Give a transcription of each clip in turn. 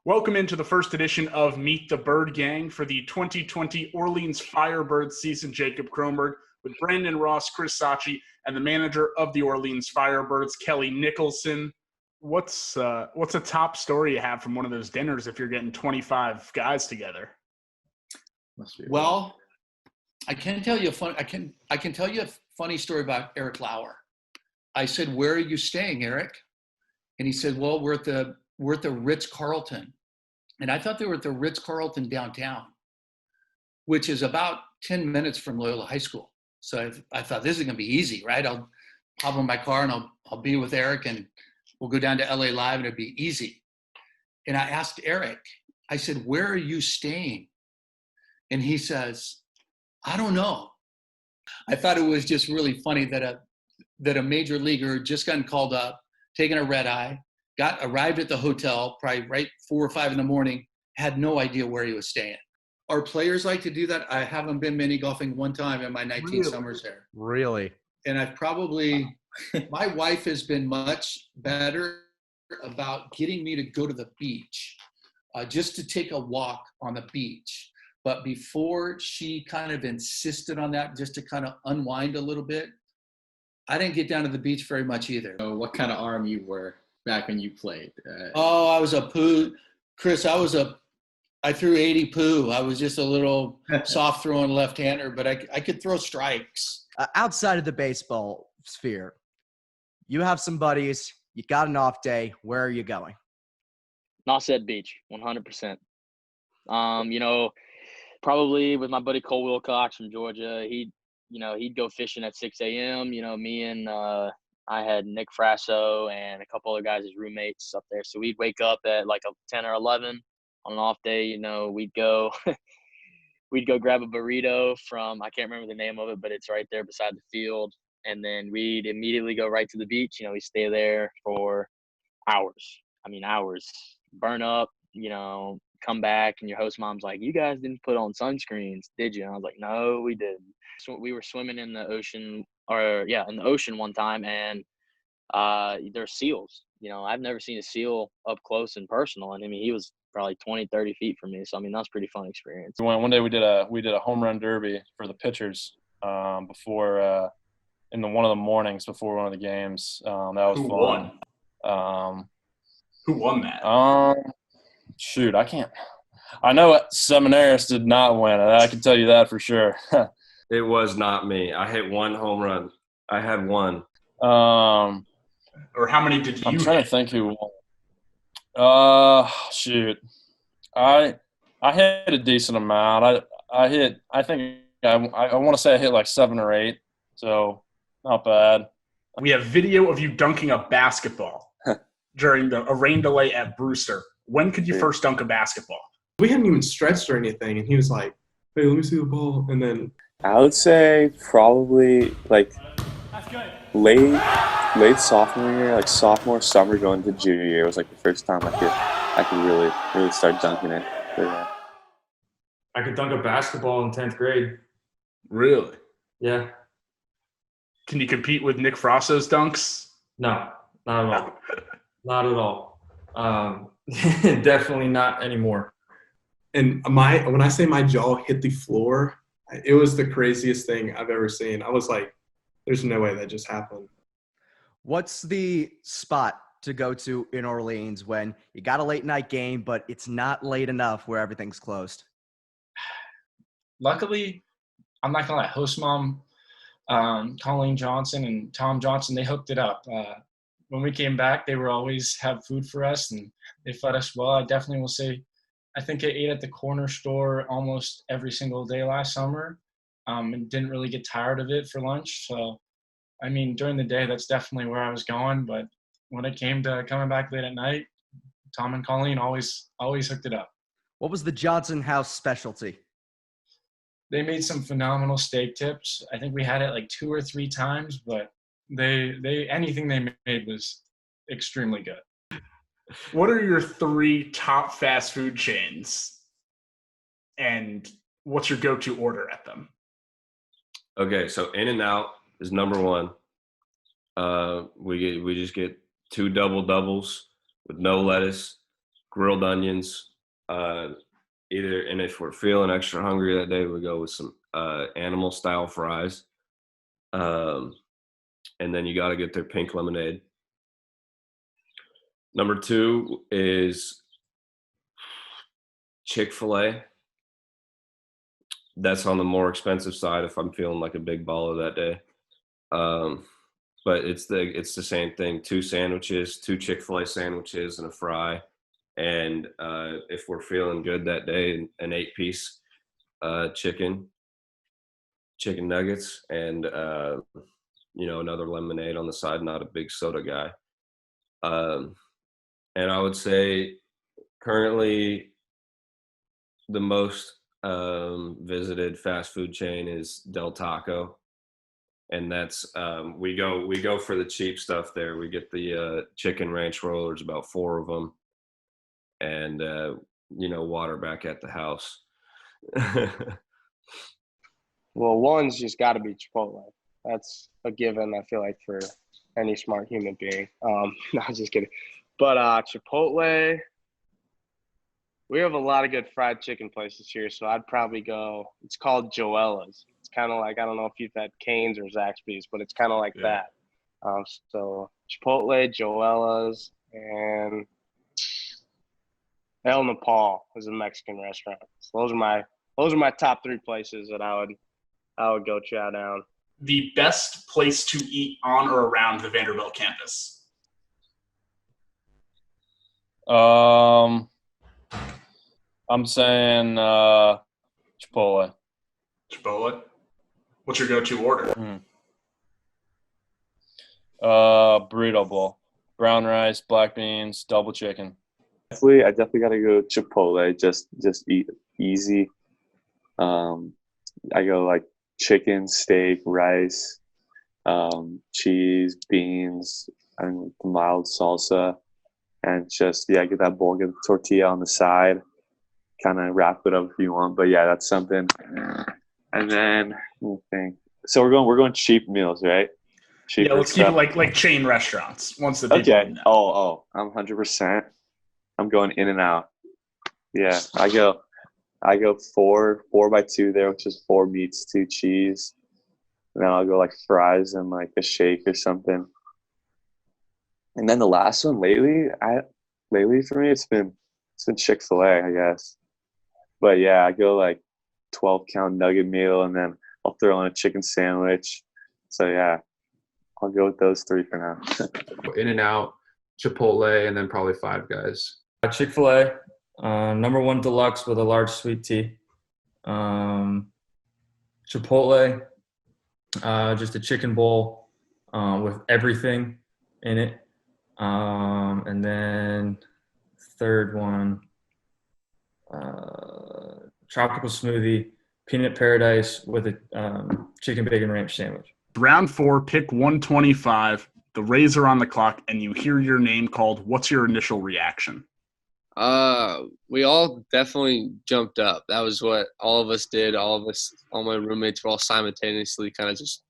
Welcome into the first edition of Meet the Bird Gang for the 2020 Orleans Firebirds season. Jacob Kronberg with Brandon Ross, Chris Sacchi, and the manager of the Orleans Firebirds, Kelly Nicholson. What's a top story you have from one of those dinners if you're getting 25 guys together? Well, I can tell you I can tell you a funny story about Eric Lauer. I said, "Where are you staying, Eric?" And he said, "Well, we're at the Ritz-Carlton." And I thought they were at the Ritz-Carlton downtown, which is about 10 minutes from Loyola High School. So I thought, this is going to be easy, right? I'll hop in my car and I'll be with Eric and we'll go down to LA Live and it'll be easy. And I asked Eric, I said, "Where are you staying?" And he says, "I don't know." I thought it was just really funny that a major leaguer had just gotten called up, taken a red eye, arrived at the hotel, probably right 4 or 5 in the morning, had no idea where he was staying. Our players like to do that. I haven't been mini golfing one time in my 19 summers there. Really? And I've probably, my wife has been much better about getting me to go to the beach, just to take a walk on the beach. But before she kind of insisted on that, just to kind of unwind a little bit, I didn't get down to the beach very much either. So what kind of arm you were back when you played? I was a poo. Chris, I threw 80 poo. I was just a little soft throwing left-hander, but I could throw strikes. Outside of the baseball sphere, you have some buddies, you got an off day. Where are you going? Nauset Beach, 100%. Probably with my buddy Cole Wilcox from Georgia. He'd go fishing at 6 a.m. Me and I had Nick Frasso and a couple other guys as roommates up there. So we'd wake up at like 10 or 11 on an off day. We'd go grab a burrito from, I can't remember the name of it, but it's right there beside the field. And then we'd immediately go right to the beach. We stay there for hours. Hours. Burn up, come back, and your host mom's like, "You guys didn't put on sunscreens, did you?" And I was like, "No, we didn't." So we were swimming in the ocean, in the ocean one time, and there's seals. I've never seen a seal up close and personal, and he was probably 20, 30 feet from me. So that's a pretty fun experience. One day we did a home run derby for the pitchers before in one of the mornings before one of the games. That was Who fun. Won? Who won that? Shoot, I can't. I know Seminaris did not win it. I can tell you that for sure. It was not me. I hit one home run. I had one. Or how many did you I'm trying to think who won. Shoot. I hit a decent amount. I want to say I hit like 7 or 8. So not bad. We have video of you dunking a basketball during a rain delay at Brewster. When could you first dunk a basketball? We hadn't even stretched or anything, and he was like, "Hey, let me see the ball." And then I would say probably like late sophomore year, like sophomore summer going to junior year was like the first time I could really start dunking it. But, yeah. I could dunk a basketball in 10th grade. Really? Yeah. Can you compete with Nick Frasso's dunks? No, not at all. Not at all. Definitely not anymore. And when I say my jaw hit the floor, it was the craziest thing I've ever seen. I was like, there's no way that just happened. What's the spot to go to in Orleans when you got a late night game, but it's not late enough where everything's closed? Luckily, I'm not gonna lie, host mom, Colleen Johnson and Tom Johnson, they hooked it up. When we came back, they were always have food for us, and they fed us well. I definitely will say, I think I ate at the corner store almost every single day last summer, and didn't really get tired of it for lunch. So, during the day, that's definitely where I was going. But when it came to coming back late at night, Tom and Colleen always hooked it up. What was the Johnson House specialty? They made some phenomenal steak tips. I think we had it like 2 or 3 times, but they anything they made was extremely good. What are your 3 top fast food chains, and what's your go-to order at them? Okay, so In-N-Out is number 1. We just get 2 double doubles with no lettuce, grilled onions, either. And if we're feeling extra hungry that day, we go with some animal style fries. And then you got to get their pink lemonade. Number 2 is Chick-fil-A. That's on the more expensive side if I'm feeling like a big baller that day. But it's the same thing. 2 sandwiches, 2 Chick-fil-A sandwiches and a fry. And if we're feeling good that day, an 8-piece chicken nuggets, and another lemonade on the side. Not a big soda guy. And I would say currently the most visited fast food chain is Del Taco. And that's we go for the cheap stuff there. We get the chicken ranch rollers, about 4 of them, and water back at the house. Well, one's just got to be Chipotle. That's a given, I feel like, for any smart human being. No, I'm just kidding. But Chipotle, we have a lot of good fried chicken places here, so I'd probably go – it's called Joella's. It's kind of like – I don't know if you've had Cane's or Zaxby's, but it's kind of like that. So Chipotle, Joella's, and El Nepal is a Mexican restaurant. So those are my top 3 places that I would go chow down. The best place to eat on or around the Vanderbilt campus? I'm saying Chipotle. Chipotle? What's your go-to order? Burrito bowl. Brown rice, black beans, double chicken. I definitely got to go Chipotle. Just eat easy. I go like chicken, steak, rice, cheese, beans, and mild salsa, and just get that bowl, get the tortilla on the side, kind of wrap it up if you want. But yeah, that's something. And then let me think. So we're going cheap meals, right? Cheaper let's stuff. Keep it like chain restaurants. Once the people know. I'm 100%. I'm going In-N-Out. Yeah, I go 4 by 2 there, which is 4 meats, 2 cheese. And then I'll go like fries and like a shake or something. And then the last one lately for me, it's been Chick-fil-A, I guess. But yeah, I go like 12-count nugget meal, and then I'll throw in a chicken sandwich. So yeah, I'll go with those 3 for now. In-N-Out, Chipotle, and then probably Five Guys. Chick-fil-A, number 1 deluxe with a large sweet tea. Chipotle, just a chicken bowl with everything in it. And then third one, tropical smoothie, peanut paradise with a chicken bacon ranch sandwich. Round 4, pick 125, the Rays are on the clock, and you hear your name called. What's your initial reaction? We all definitely jumped up. That was what all of us did. All my roommates were all simultaneously kind of just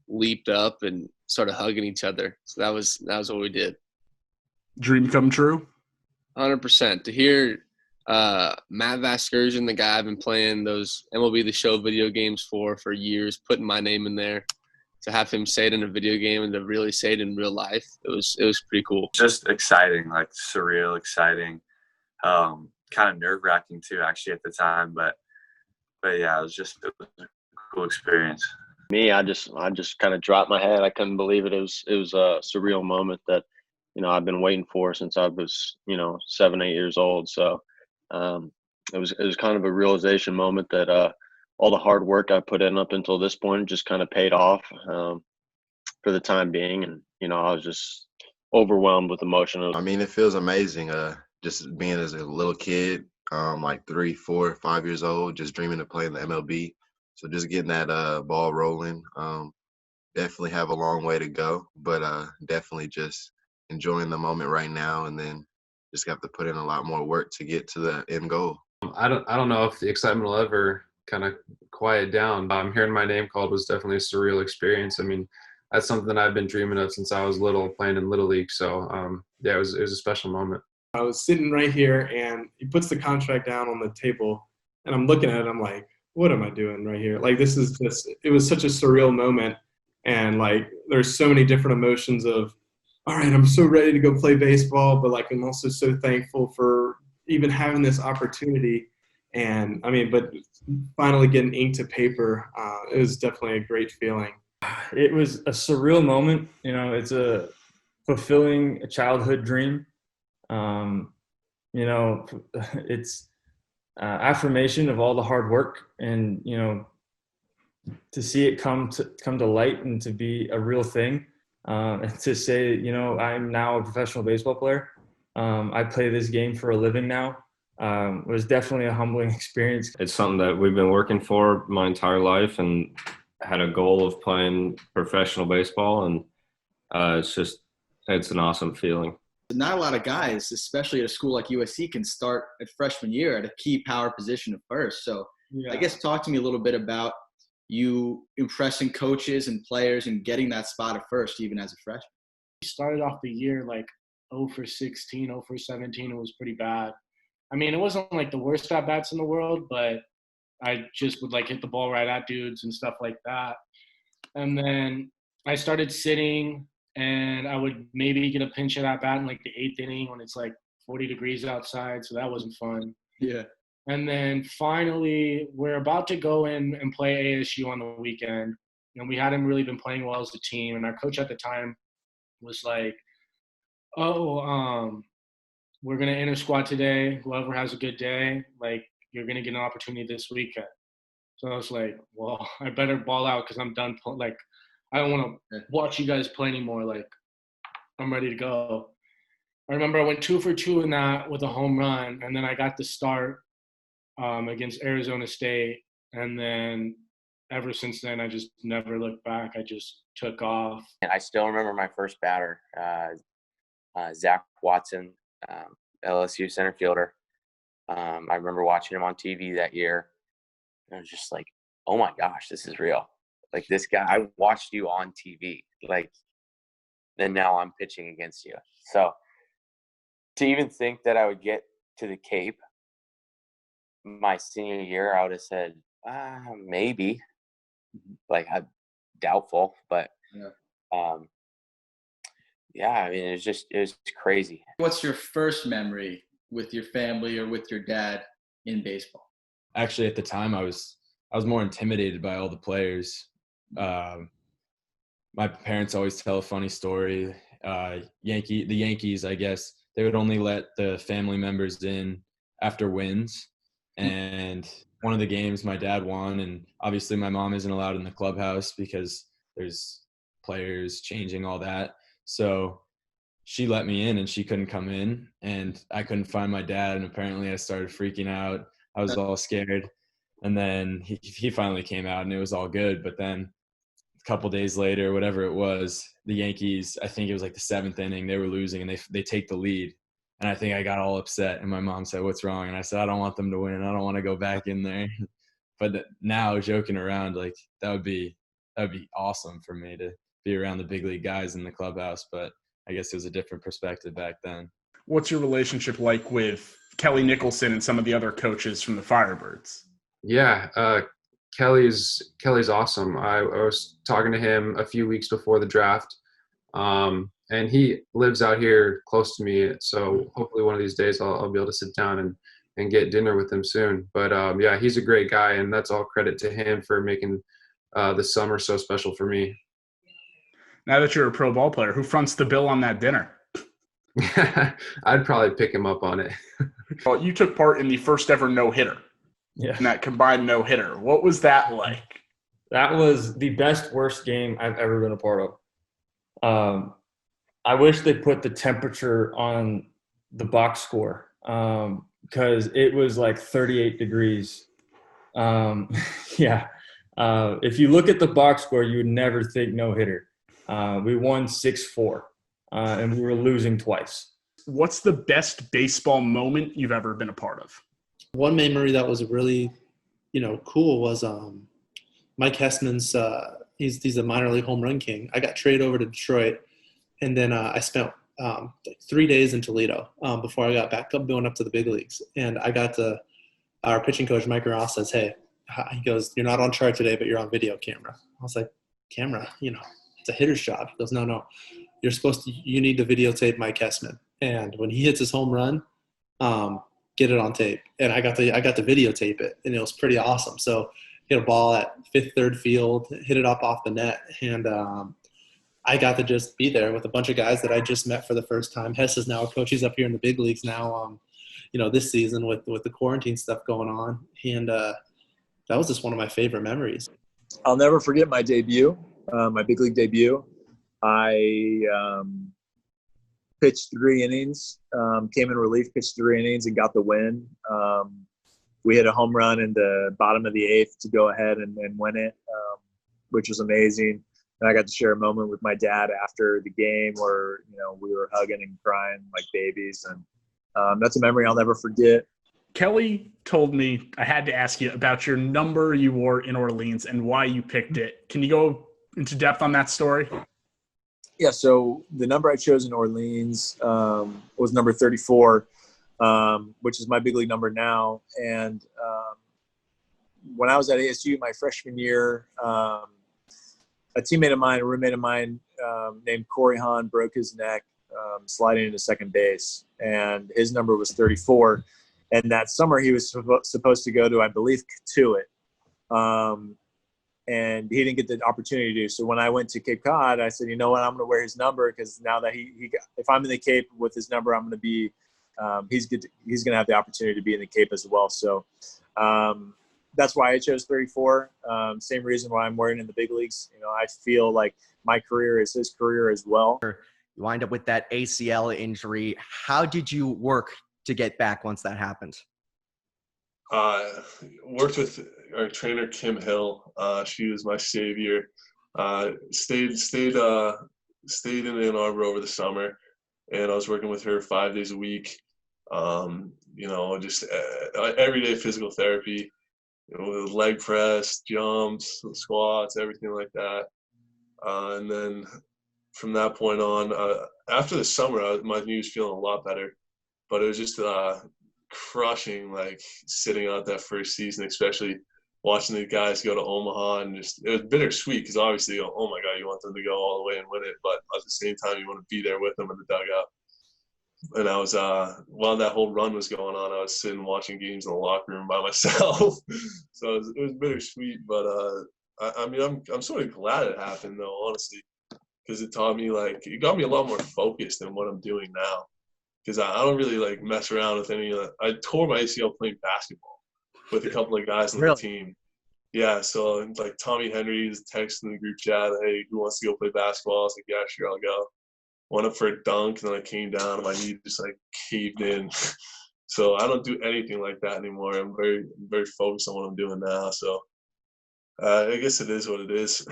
leaped up and started hugging each other. So that was what we did. Dream come true? 100%. To hear Matt Vasgersian, the guy I've been playing those MLB The Show video games for years, putting my name in there, to have him say it in a video game and to really say it in real life, it was pretty cool. Just exciting, like surreal, exciting. Kind of nerve-wracking too, actually, at the time, but yeah, it was a cool experience. Me, I just kind of dropped my head. I couldn't believe it. It was a surreal moment that I've been waiting for since I was 7, 8 years old. So it was kind of a realization moment that all the hard work I put in up until this point just kind of paid off for the time being, and I was just overwhelmed with emotion. I mean, it feels amazing. Just being as a little kid, like 3, 4, 5 years old, just dreaming of playing the MLB. So just getting that ball rolling. Definitely have a long way to go, but definitely just enjoying the moment right now, and then just have to put in a lot more work to get to the end goal. I don't know if the excitement will ever kind of quiet down. Hearing my name called was definitely a surreal experience. I mean, that's something I've been dreaming of since I was little, playing in Little League. So yeah, it was a special moment. I was sitting right here, and he puts the contract down on the table, and I'm looking at it. I'm like, what am I doing right here? Like, this is just, it was such a surreal moment. And like, there's so many different emotions of, all right, I'm so ready to go play baseball, but like, I'm also so thankful for even having this opportunity. And I mean, but finally getting ink to paper, it was definitely a great feeling. It was a surreal moment. You know, it's a fulfilling a childhood dream. You know, it's affirmation of all the hard work, and you know, to see it come to light and to be a real thing, and to say, you know, I'm now a professional baseball player. I play this game for a living now. Was definitely a humbling experience. It's something that we've been working for my entire life, and had a goal of playing professional baseball, and it's an awesome feeling. Not a lot of guys, especially at a school like USC, can start at freshman year at a key power position at first. So Yeah. I guess talk to me a little bit about you impressing coaches and players and getting that spot at first, even as a freshman. We started off the year like 0 for 16, 0 for 17. It was pretty bad. I mean, it wasn't like the worst at-bats in the world, but I just would like hit the ball right at dudes and stuff like that. And then I started sitting, and I would maybe get a pinch hit at bat in like the 8th inning when it's like 40 degrees outside. So that wasn't fun. Yeah. And then finally, we're about to go in and play ASU on the weekend. And we hadn't really been playing well as a team. And our coach at the time was like, we're going to enter squad today. Whoever has a good day, like, you're going to get an opportunity this weekend. So I was like, well, I better ball out because I'm done. Like, I don't want to watch you guys play anymore. Like, I'm ready to go. I remember I went 2 for 2 in that with a home run, and then I got the start against Arizona State. And then ever since then, I just never looked back. I just took off. And I still remember my first batter, Zach Watson, LSU center fielder. I remember watching him on TV that year. And I was just like, oh my gosh, this is real. Like, this guy, I watched you on TV. Like, and now I'm pitching against you. So to even think that I would get to the Cape my senior year, I would have said, maybe. Like, I'm doubtful, but yeah, I mean, it was crazy. What's your first memory with your family or with your dad in baseball? Actually, at the time, I was more intimidated by all the players. My parents always tell a funny story. The Yankees, I guess, they would only let the family members in after wins. And one of the games my dad won, and obviously my mom isn't allowed in the clubhouse because there's players changing, all that. So she let me in, and she couldn't come in, and I couldn't find my dad. And apparently I started freaking out. I was all scared. And then he finally came out, and it was all good. But then a couple days later, whatever it was, the Yankees, I think it was like the 7th inning, they were losing, and they take the lead. And I think I got all upset, and my mom said, "What's wrong?" And I said, "I don't want them to win. I don't want to go back in there." But now, joking around, like, that would be awesome for me to be around the big league guys in the clubhouse. But I guess it was a different perspective back then. What's your relationship like with Kelly Nicholson and some of the other coaches from the Firebirds? Yeah, Kelly's awesome. I was talking to him a few weeks before the draft, and he lives out here close to me. So hopefully one of these days I'll be able to sit down and get dinner with him soon. But yeah, he's a great guy, and that's all credit to him for making the summer so special for me. Now that you're a pro ball player, who fronts the bill on that dinner? I'd probably pick him up on it. Well, you took part in the first ever no-hitter. Yeah. In that combined no-hitter. What was that like? That was the best, worst game I've ever been a part of. I wish they put the temperature on the box score because it was like 38 degrees. Yeah. If you look at the box score, you would never think no-hitter. We won 6-4, and we were losing twice. What's the best baseball moment you've ever been a part of? One memory that was really, cool was Mike Hessman's he's a minor league home run king. I got traded over to Detroit, and then I spent like 3 days in Toledo before I got back up going up to the big leagues. And I got our pitching coach, Mike Ross, says, "Hey," he goes, "You're not on chart today, but you're on video camera." I was like, "Camera? It's a hitter's job." He goes, "No. You need to videotape Mike Hessman. And when he hits his home run, get it on tape." And I got to videotape it, and it was pretty awesome. So hit a ball at fifth, third field, hit it up off the net, and I got to just be there with a bunch of guys that I just met for the first time. Hess is now a coach. He's up here in the big leagues now, this season with the quarantine stuff going on. And that was just one of my favorite memories. I'll never forget my debut, my big league debut. I pitched 3 innings, came in relief, pitched 3 innings, and got the win. We hit a home run in the bottom of the 8th to go ahead and win it, which was amazing. And I got to share a moment with my dad after the game where, we were hugging and crying like babies. And that's a memory I'll never forget. Kelly told me I had to ask you about your number you wore in Orleans and why you picked it. Can you go into depth on that story? Yeah, so the number I chose in Orleans was number 34, which is my big league number now. And when I was at ASU my freshman year, a teammate of mine, a roommate of mine named Corey Hahn broke his neck sliding into second base, and his number was 34. And that summer he was supposed to go to, I believe, Katuitt. And he didn't get the opportunity to do. So when I went to Cape Cod, I said, you know what, I'm going to wear his number because now that if I'm in the Cape with his number, I'm going to be he's going to have the opportunity to be in the Cape as well. So that's why I chose 34. Same reason why I'm wearing in the big leagues. I feel like my career is his career as well. You wind up with that ACL injury. How did you work to get back once that happened? Worked with our trainer Kim Hill. She was my savior. Stayed in Ann Arbor over the summer, and I was working with her 5 days a week. Just everyday physical therapy, leg press, jumps, squats, everything like that. And then from that point on, after the summer, my knee was feeling a lot better, but it was just crushing, like sitting out that first season, especially watching the guys go to Omaha, and it was bittersweet because obviously, oh my God, you want them to go all the way and win it, but at the same time, you want to be there with them in the dugout. And I was while that whole run was going on, I was sitting watching games in the locker room by myself. So it was bittersweet, but I'm sort of glad it happened though, honestly, because it got me a lot more focused than what I'm doing now. Because I don't really mess around with any of that. I tore my ACL playing basketball with a couple of guys on the team. Yeah, so Tommy Henry is texting the group chat, "Hey, who wants to go play basketball?" I was like, "Yeah, sure, I'll go." Went up for a dunk, and then I came down, and my knee just caved in. So I don't do anything like that anymore. I'm very, very focused on what I'm doing now. So I guess it is what it is.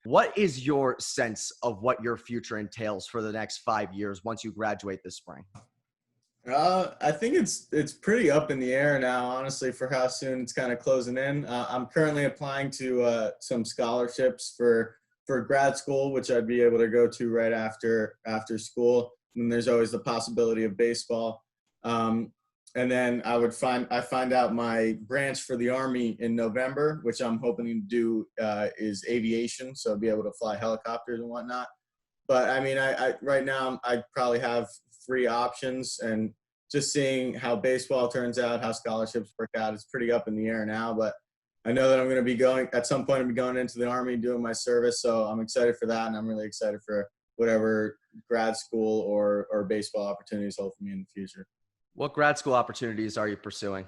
What is your sense of what your future entails for the next 5 years once you graduate this spring? I think it's pretty up in the air now, honestly, for how soon it's kind of closing in. I'm currently applying to some scholarships for grad school, which I'd be able to go to right after school. And then there's always the possibility of baseball. And then I find out my branch for the Army in November, which I'm hoping to do is aviation, so I'll be able to fly helicopters and whatnot. But I mean, I right now I probably have 3 options, and just seeing how baseball turns out, how scholarships work out, it's pretty up in the air now. But I know that I'm going to be going at some point. I'm going into the Army, doing my service, so I'm excited for that, and I'm really excited for whatever grad school or baseball opportunities hold for me in the future. What grad school opportunities are you pursuing?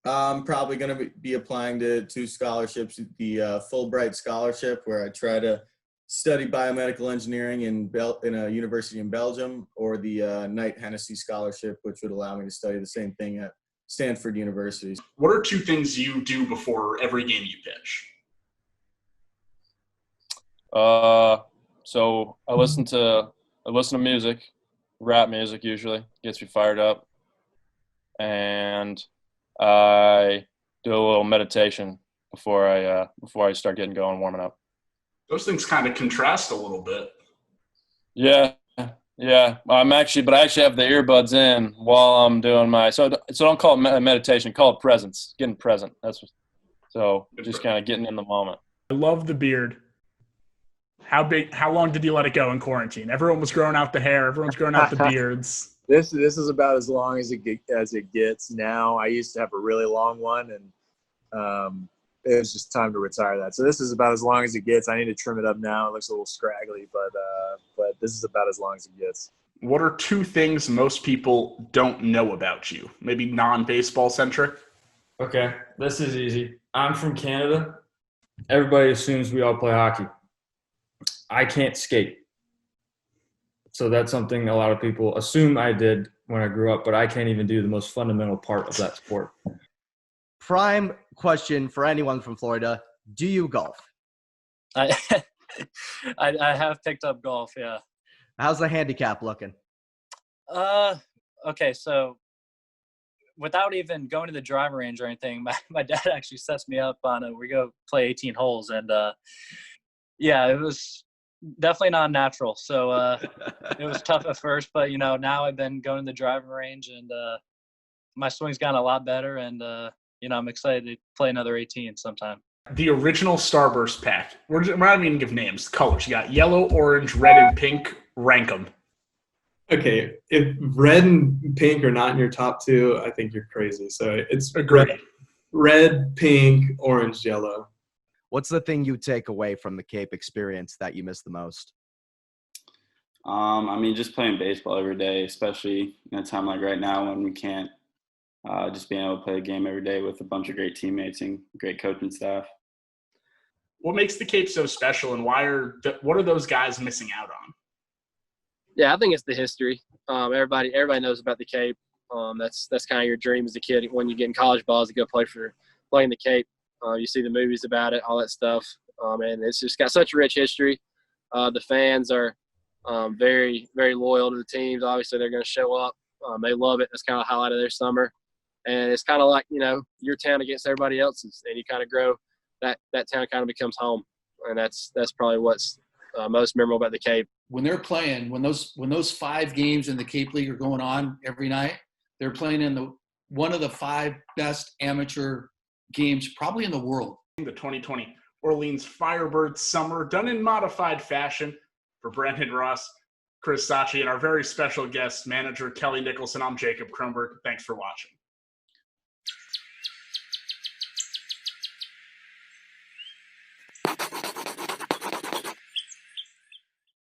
I'm probably going to be applying to 2 scholarships: the Fulbright scholarship, where I try to study biomedical engineering in a university in Belgium, or the Knight Hennessy scholarship, which would allow me to study the same thing at Stanford University. What are 2 things you do before every game you pitch? So I listen to music, rap music usually, gets me fired up. And I do a little meditation before I start getting going, warming up. Those things kind of contrast a little bit. Yeah. Yeah. I actually have the earbuds in while I'm doing so don't call it meditation, call it presence, getting present. Just kind of getting in the moment. I love the beard. How long did you let it go in quarantine? Everyone was growing out the hair. Everyone's growing out the beards. This is about as long as it gets now. I used to have a really long one, and it was just time to retire that. So this is about as long as it gets. I need to trim it up now. It looks a little scraggly, but this is about as long as it gets. What are 2 things most people don't know about you? Maybe non-baseball centric? Okay, this is easy. I'm from Canada. Everybody assumes we all play hockey. I can't skate. So that's something a lot of people assume I did when I grew up, but I can't even do the most fundamental part of that sport. Prime question for anyone from Florida. Do you golf? I have picked up golf, yeah. How's the handicap looking? Okay, so without even going to the driving range or anything, my dad actually sets me up on we go play 18 holes, and yeah, it was definitely not natural. So it was tough at first, but now I've been going to the driving range, and my swing's gotten a lot better, and I'm excited to play another 18 sometime. The original Starburst pack. We're not even going to give names. Colors. You got yellow, orange, red, and pink. Rank them. Okay, if red and pink are not in your top 2, I think you're crazy. So it's red, pink, orange, yellow. What's the thing you take away from the Cape experience that you miss the most? Just playing baseball every day, especially in a time like right now when we can't, just being able to play a game every day with a bunch of great teammates and great coaching staff. What makes the Cape so special, and what are those guys missing out on? Yeah, I think it's the history. Everybody knows about the Cape. That's kind of your dream as a kid when you get in college ball is to go play in the Cape. You see the movies about it, all that stuff, and it's just got such a rich history. The fans are very, very loyal to the teams. Obviously, they're going to show up. They love it. That's kind of the highlight of their summer. And it's kind of like, your town against everybody else's, and you kind of grow. That town kind of becomes home, and that's probably what's most memorable about the Cape. When they're playing, when those 5 games in the Cape League are going on every night, they're playing in one of the 5 best amateur games probably in the world. The 2020 Orleans Firebird Summer, done in modified fashion. For Brandon Ross, Chris Sacchi, and our very special guest, manager Kelly Nicholson, I'm Jacob Kronberg. Thanks for watching.